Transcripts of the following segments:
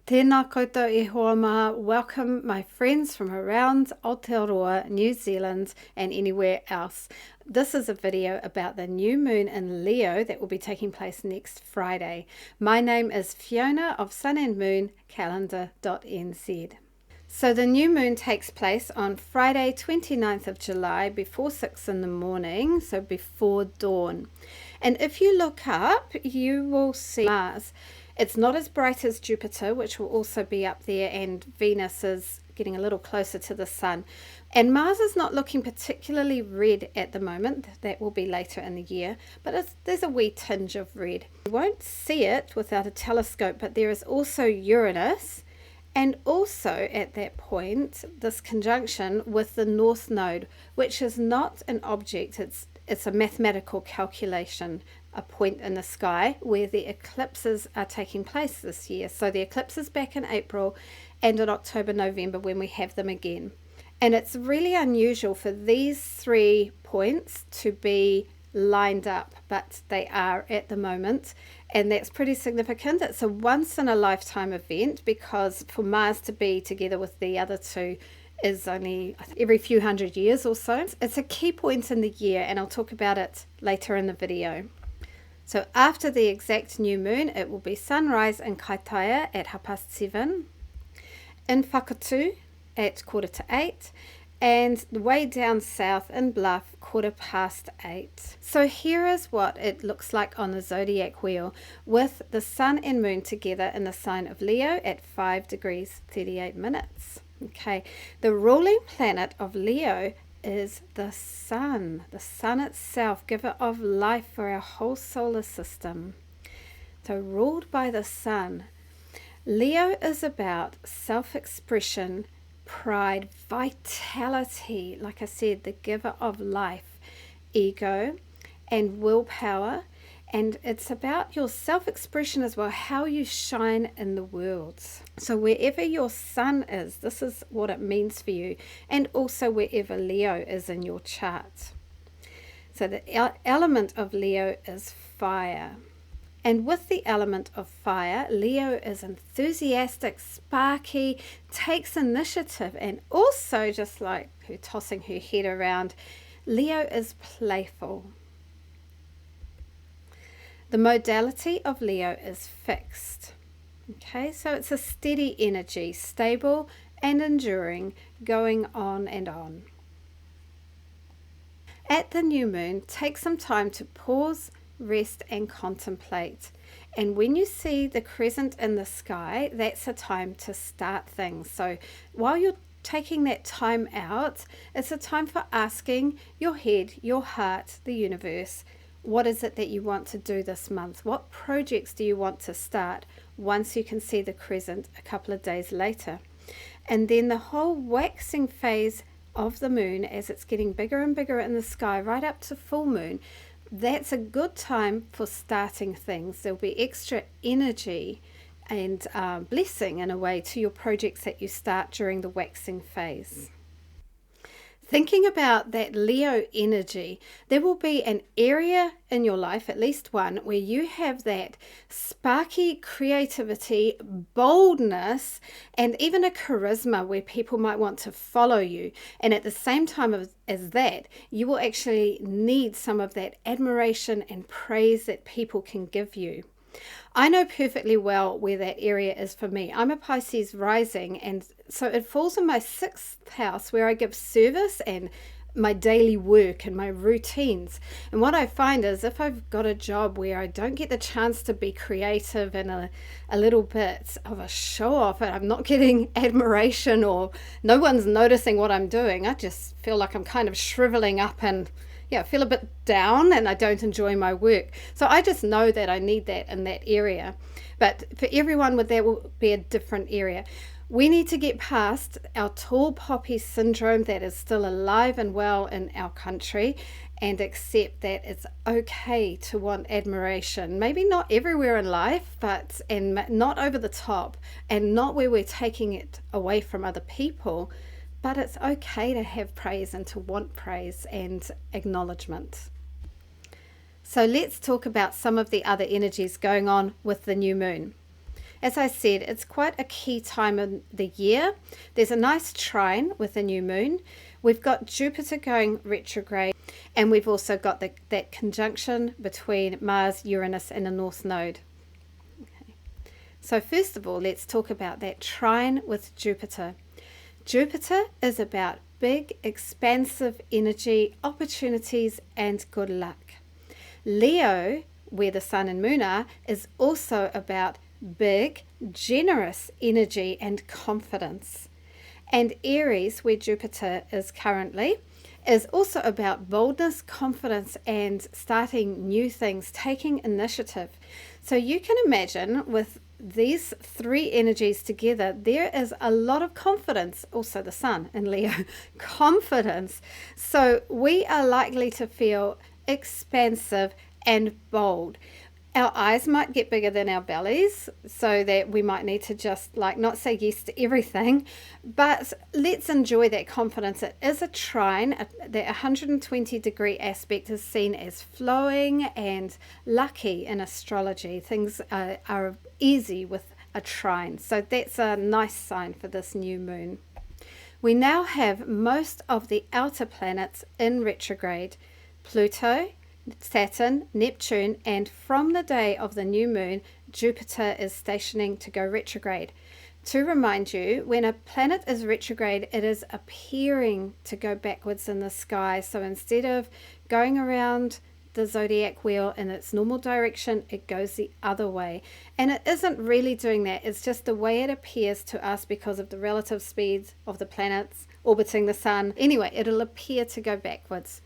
Tēnā koutou e hoa maha. Welcome my friends from around Aotearoa, New Zealand and anywhere else. This is a video about the new moon in Leo that will be taking place next Friday. My name is Fiona of Sun&moon calendar.nz. So the new moon takes place on Friday 29th of July before 6 in the morning, so before dawn. And if you look up, you will see Mars. It's not as bright as Jupiter, which will also be up there, and Venus is getting a little closer to the sun. And Mars is not looking particularly red at the moment. That will be later in the year, but there's a wee tinge of red. You won't see it without a telescope, but there is also Uranus, and also at that point, this conjunction with the North Node, which is not an object, it's a mathematical calculation, a point in the sky where the eclipses are taking place this year. So the eclipse is back in April and in October, November when we have them again. And it's really unusual for these 3 points to be lined up, but they are at the moment, and that's pretty significant. It's a once in a lifetime event because for Mars to be together with the other 2 is only every few hundred years or so. It's a key point in the year, and I'll talk about it later in the video. So after the exact new moon, it will be sunrise in Kaitaia at 7:30, in Whakatu at 7:45, and way down south in Bluff 8:15. So here is what it looks like on the zodiac wheel with the sun and moon together in the sign of Leo at 5 degrees 38 minutes. Okay, the ruling planet of Leo is the sun itself, giver of life for our whole solar system. So ruled by the sun, Leo is about self-expression, pride, vitality, like I said, the giver of life, ego and willpower, and it's about your self-expression as well, how you shine in the world. So wherever your sun is, this is what it means for you, and also wherever Leo is in your chart. So the element of Leo is fire. And with the element of fire, Leo is enthusiastic, sparky, takes initiative, and also, just like her tossing her head around, Leo is playful. The modality of Leo is fixed. Okay, so it's a steady energy, stable and enduring, going on and on. At the new moon, take some time to pause, rest and contemplate. And when you see the crescent in the sky, that's a time to start things. So while you're taking that time out, it's a time for asking your head, your heart, the universe, what is it that you want to do this month? What projects do you want to start once you can see the crescent a couple of days later? And then the whole waxing phase of the moon, as it's getting bigger and bigger in the sky, right up to full moon, that's a good time for starting things. There'll be extra energy and blessing in a way to your projects that you start during the waxing phase. Thinking about that Leo energy, there will be an area in your life, at least one, where you have that sparky creativity, boldness, and even a charisma where people might want to follow you. And at the same time as that, you will actually need some of that admiration and praise that people can give you. I know perfectly well where that area is for me. I'm a Pisces rising, and so it falls in my 6th house where I give service and my daily work and my routines. And what I find is if I've got a job where I don't get the chance to be creative and a little bit of a show off, and I'm not getting admiration or no one's noticing what I'm doing, I just feel like I'm kind of shriveling up and I feel a bit down and I don't enjoy my work. So I just know that I need that in that area. But for everyone, that will be a different area. We need to get past our tall poppy syndrome that is still alive and well in our country and accept that it's okay to want admiration. Maybe not everywhere in life, and not over the top and not where we're taking it away from other people. But it's okay to have praise and to want praise and acknowledgement. So let's talk about some of the other energies going on with the new moon. As I said, it's quite a key time of the year. There's a nice trine with the new moon. We've got Jupiter going retrograde, and we've also got that conjunction between Mars, Uranus, and the North Node. Okay. So first of all, let's talk about that trine with Jupiter. Jupiter is about big, expansive energy, opportunities, and good luck. Leo, where the Sun and Moon are, is also about big, generous energy and confidence. And Aries, where Jupiter is currently, is also about boldness, confidence, and starting new things, taking initiative. So you can imagine with these three energies together, there is a lot of confidence. Also the Sun in Leo, confidence. So we are likely to feel expansive and bold. Our eyes might get bigger than our bellies, so that we might need to just not say yes to everything, but let's enjoy that confidence. It is a trine. The 120-degree aspect is seen as flowing and lucky in astrology. Things are easy with a trine, so that's a nice sign for this new moon. We now have most of the outer planets in retrograde: Pluto, Saturn, Neptune, and from the day of the new moon, Jupiter is stationing to go retrograde. To remind you, when a planet is retrograde, it is appearing to go backwards in the sky. So instead of going around the zodiac wheel in its normal direction, it goes the other way. And it isn't really doing that. It's just the way it appears to us because of the relative speeds of the planets orbiting the sun. Anyway, it'll appear to go backwards.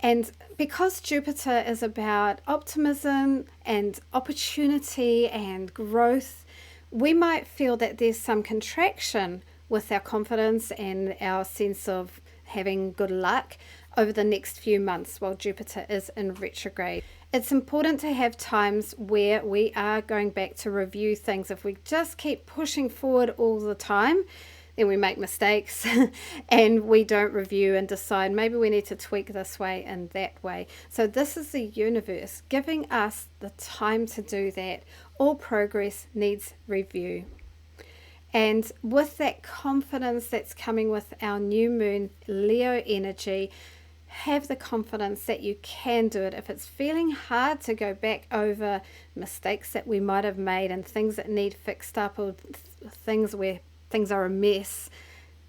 And because Jupiter is about optimism and opportunity and growth, we might feel that there's some contraction with our confidence and our sense of having good luck over the next few months while Jupiter is in retrograde. It's important to have times where we are going back to review things. If we just keep pushing forward all the time, then we make mistakes and we don't review and decide maybe we need to tweak this way and that way. So this is the universe giving us the time to do that. All progress needs review. And with that confidence that's coming with our new moon Leo energy, have the confidence that you can do it. If it's feeling hard to go back over mistakes that we might have made and things that need fixed up, or things where things are a mess,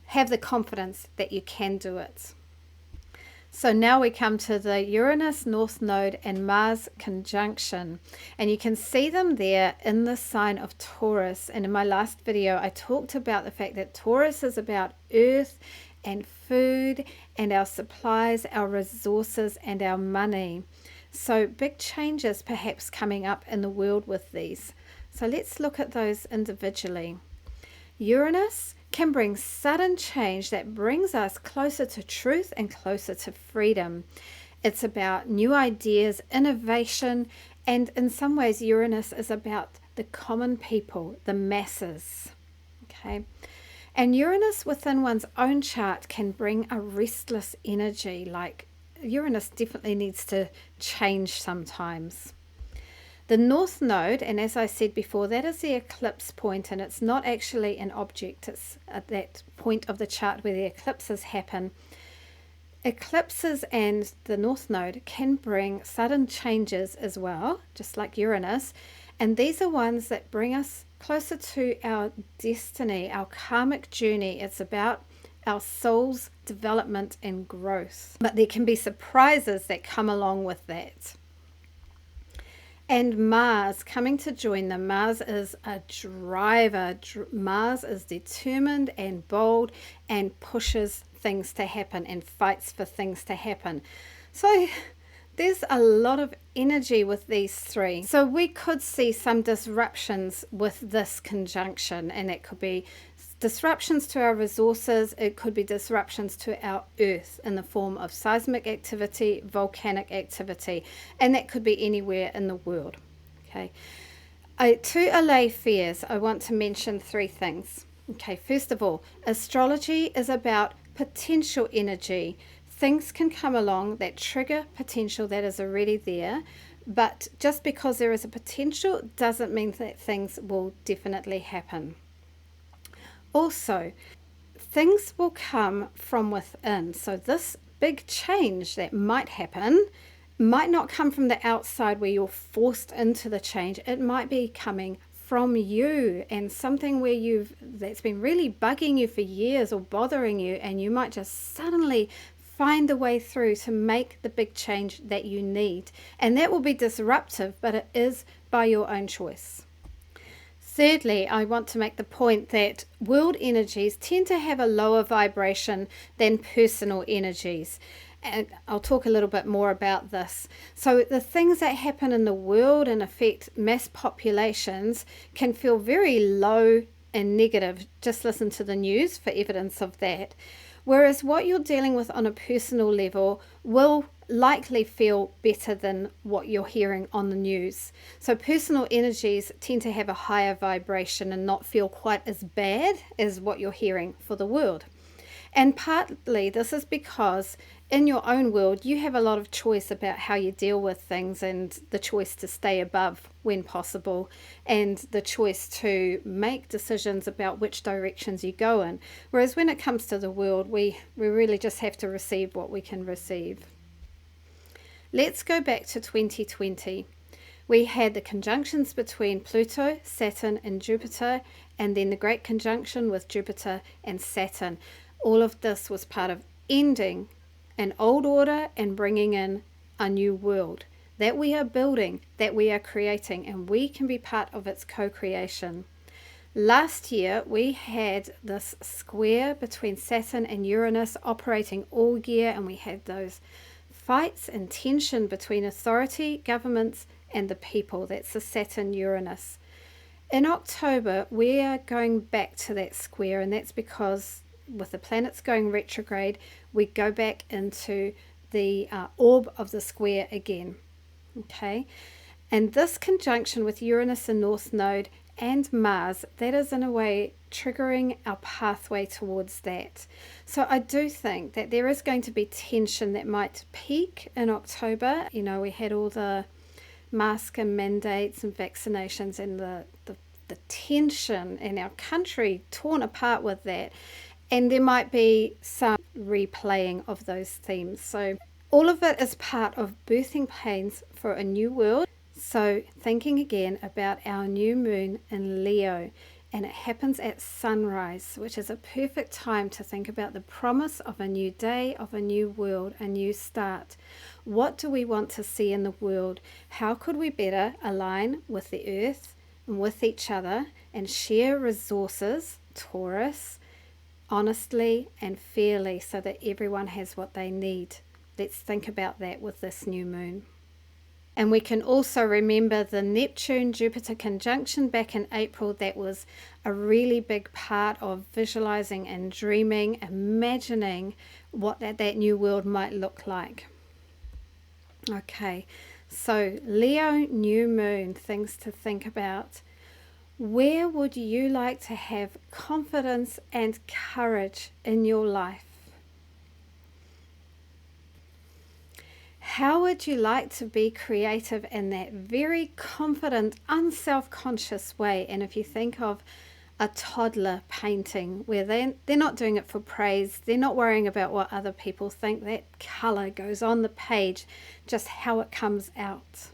have the confidence that you can do it. So now we come to the Uranus North Node and Mars conjunction, and you can see them there in the sign of Taurus. And in my last video I talked about the fact that Taurus is about earth and food and our supplies, our resources, and our money. So big changes perhaps coming up in the world with these. So let's look at those individually. Uranus can bring sudden change that brings us closer to truth and closer to freedom. It's about new ideas, innovation, and in some ways Uranus is about the common people, the masses. Okay, and Uranus within one's own chart can bring a restless energy. Like Uranus definitely needs to change sometimes. The North Node, and as I said before, that is the eclipse point, and it's not actually an object. It's at that point of the chart where the eclipses happen. Eclipses and the North Node can bring sudden changes as well, just like Uranus, and these are ones that bring us closer to our destiny, our karmic journey. It's about our soul's development and growth, but there can be surprises that come along with that. And Mars coming to join them. Mars is a driver. Mars is determined and bold and pushes things to happen and fights for things to happen. So there's a lot of energy with these three. So we could see some disruptions with this conjunction, and it could be disruptions to our resources. It could be disruptions to our earth in the form of seismic activity, volcanic activity, and that could be anywhere in the world. Okay, to allay fears, I want to mention three things. Okay, first of all, astrology is about potential energy. Things can come along that trigger potential that is already there. But just because there is a potential doesn't mean that things will definitely happen. Also, things will come from within. So this big change that might happen might not come from the outside where you're forced into the change. It might be coming from you, and something where that's been really bugging you for years or bothering you, and you might just suddenly find the way through to make the big change that you need. And that will be disruptive, but it is by your own choice. Thirdly, I want to make the point that world energies tend to have a lower vibration than personal energies. And I'll talk a little bit more about this. So the things that happen in the world and affect mass populations can feel very low and negative. Just listen to the news for evidence of that. Whereas what you're dealing with on a personal level will likely feel better than what you're hearing on the news. So personal energies tend to have a higher vibration and not feel quite as bad as what you're hearing for the world. And partly this is because in your own world you have a lot of choice about how you deal with things, and the choice to stay above when possible, and the choice to make decisions about which directions you go in. Whereas when it comes to the world, we really just have to receive what we can receive. Let's go back to 2020. We had the conjunctions between Pluto, Saturn and Jupiter, and then the great conjunction with Jupiter and Saturn. All of this was part of ending an old order and bringing in a new world that we are building, that we are creating, and we can be part of its co-creation. Last year we had this square between Saturn and Uranus operating all year, and we had those fights and tension between authority, governments and the people. That's the Saturn-Uranus. In October we are going back to that square, and that's because with the planets going retrograde, we go back into the orb of the square again. Okay, and this conjunction with Uranus and North Node and Mars, that is in a way triggering our pathway towards that. So I do think that there is going to be tension that might peak in October. You know, we had all the mask and mandates and vaccinations, and the tension in our country torn apart with that. And there might be some replaying of those themes. So all of it is part of birthing pains for a new world. So thinking again about our new moon in Leo, and it happens at sunrise, which is a perfect time to think about the promise of a new day, of a new world, a new start. What do we want to see in the world? How could we better align with the earth and with each other and share resources, Taurus, honestly and fairly, so that everyone has what they need? Let's think about that with this new moon. And we can also remember the Neptune-Jupiter conjunction back in April. That was a really big part of visualizing and dreaming, imagining what that new world might look like. Okay, so Leo new moon, things to think about. Where would you like to have confidence and courage in your life? How would you like to be creative in that very confident, unself-conscious way? And if you think of a toddler painting, where they're not doing it for praise, they're not worrying about what other people think, that color goes on the page, just how it comes out.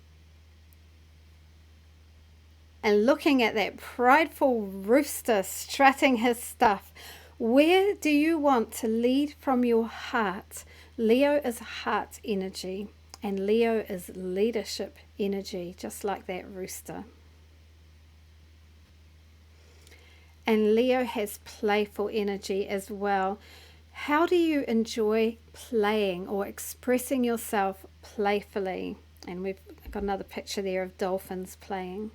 And looking at that prideful rooster strutting his stuff, where do you want to lead from your heart? Leo is heart energy, and Leo is leadership energy, just like that rooster. And Leo has playful energy as well. How do you enjoy playing or expressing yourself playfully? And we've got another picture there of dolphins playing.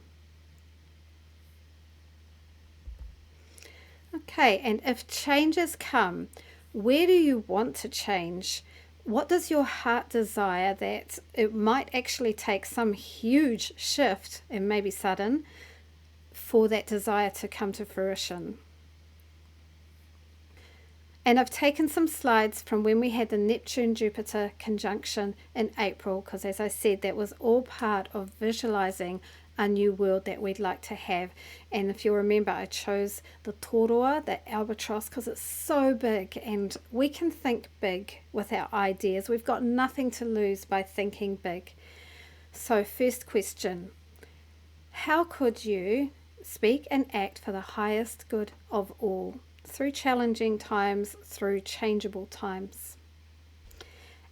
Okay, and if changes come, where do you want to change? What does your heart desire that it might actually take some huge shift, and maybe sudden, for that desire to come to fruition? And I've taken some slides from when we had the Neptune-Jupiter conjunction in April, because as I said, that was all part of visualizing a new world that we'd like to have. And if you remember, I chose the toroa, the albatross, because it's so big and we can think big with our ideas. We've got nothing to lose by thinking big. So first question, how could you speak and act for the highest good of all through challenging times, through changeable times?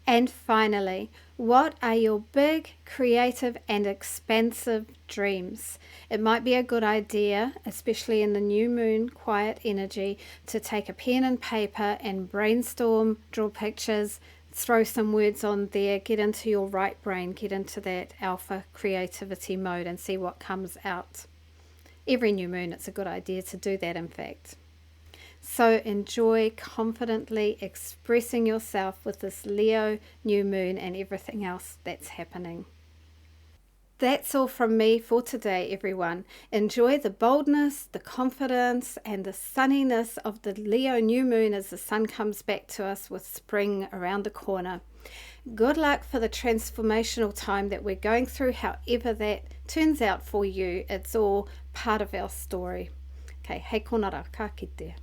And finally, what are your big, creative and expansive dreams? It might be a good idea, especially in the new moon quiet energy, to take a pen and paper and brainstorm, draw pictures, throw some words on there, get into your right brain, get into that alpha creativity mode and see what comes out. Every new moon, it's a good idea to do that, in fact. So enjoy confidently expressing yourself with this Leo new moon and everything else that's happening. That's all from me for today, everyone. Enjoy the boldness, the confidence, and the sunniness of the Leo new moon as the sun comes back to us with spring around the corner. Good luck for the transformational time that we're going through, however that turns out for you. It's all part of our story. Okay, hei konara, ka kite.